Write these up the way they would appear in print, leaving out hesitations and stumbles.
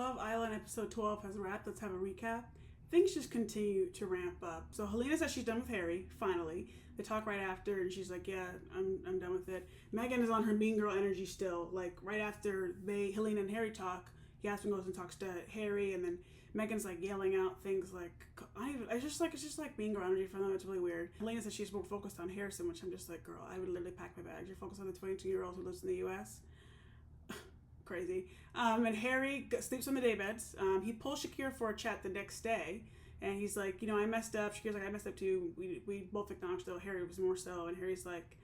Love Island episode 12 has wrapped. Let's have a recap. Things just continue to ramp up. So Helena says she's done with Harry, finally. They talk right after, and she's like, yeah, I'm done with it. Megan is on her mean girl energy still. Like, right after Helena and Harry talk, Yasmin goes and talks to Harry, and then Megan's like yelling out things like, it's just like mean girl energy for them. It's really weird. Helena says she's more focused on Harrison, which I'm just like, girl, I would literally pack my bags. You're focused on the 22-year-old who lives in the U.S.? Crazy. And Harry sleeps on the daybeds. He pulls Shakira for a chat the next day, and he's like, I messed up. Shakira's like, I messed up too. We both acknowledged, though Harry was more so, and Harry's like,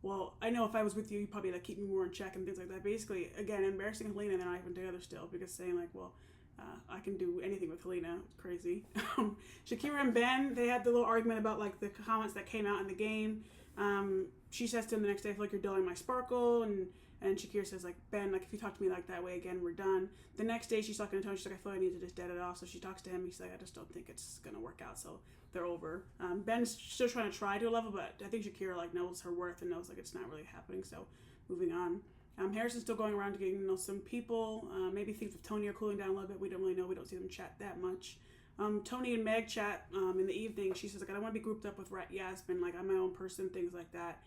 well, I know if I was with you, you'd probably like keep me more in check and things like that. Basically, again, embarrassing Helena, and they're not even together still, because saying like, well, I can do anything with Helena. It's crazy. Shakira and Ben, they had the little argument about like the comments that came out in the game. She says to him the next day, I feel like you're dulling my sparkle, and Shakira says, like, Ben, like, if you talk to me like that way again, we're done. The next day, she's talking to Tony. She's like, I feel like I need to just dead it off. So she talks to him. He's like, I just don't think it's going to work out. So they're over. Ben's still trying to try to a level, but I think Shakira, like, knows her worth and knows, like, it's not really happening. So moving on. Harrison's still going around to getting to know some people. Maybe things with Tony are cooling down a little bit. We don't really know. We don't see them chat that much. Tony and Meg chat in the evening. She says, like, I don't want to be grouped up with Yasmin. Like, I'm my own person, things like that.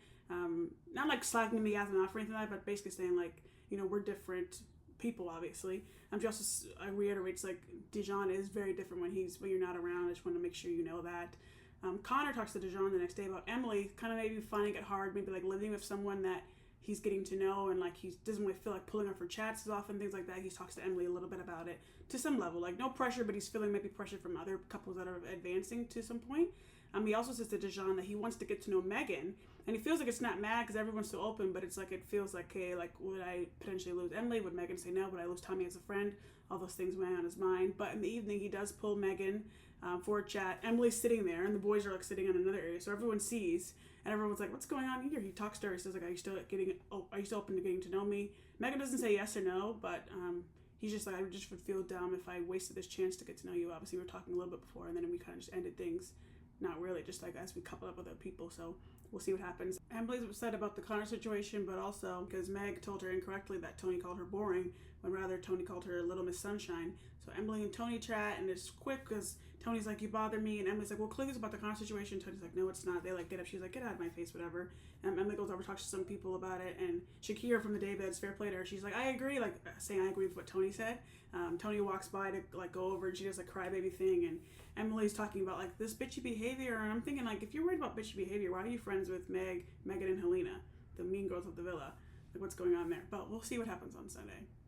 Not like slagging me Yasmin off or anything like that, but basically saying, like, we're different people, obviously. She also reiterates, like, Dijon is very different when you're not around. I just want to make sure you know that. Connor talks to Dijon the next day about Emily, kind of maybe finding it hard, maybe like living with someone that he's getting to know, and like he doesn't really feel like pulling her for chats as often, things like that. He talks to Emily a little bit about it to some level, like no pressure, but he's feeling maybe pressure from other couples that are advancing to some point. He also says to Dijon that he wants to get to know Megan, and he feels like it's not mad because everyone's so open, but it's like it feels like, hey, like would I potentially lose Emily? Would Megan say no? Would I lose Tommy as a friend? All those things went on his mind. But in the evening, he does pull Megan for a chat. Emily's sitting there, and the boys are like sitting in another area, so everyone sees, and everyone's like, "What's going on here?" He talks to her. He says, "Like, are you still open to getting to know me?" Megan doesn't say yes or no, but he's just like, "I just would feel dumb if I wasted this chance to get to know you." Obviously, we were talking a little bit before, and then we kind of just ended things. Not really, just like as we couple up with other people, so we'll see what happens. Emily's upset about the Connor situation, but also because Meg told her incorrectly that Tony called her boring, when rather Tony called her Little Miss Sunshine. So Emily and Tony chat, and it's quick because Tony's like, you bother me, and Emily's like, well, clearly it's about the Connor situation. Tony's like, no, it's not. They like get up. She's like, get out of my face, whatever. And Emily goes over, talks to some people about it, and Shakira from the daybeds, fair play to her. She's like, I agree, like saying I agree with what Tony said. Tony walks by to like go over, and she does a crybaby thing, and Emily's talking about like this bitchy behavior, and I'm thinking like, if you're worried about bitchy behavior, why are you friends with Megan and Helena, the mean girls of the villa? Like, what's going on there? But we'll see what happens on Sunday.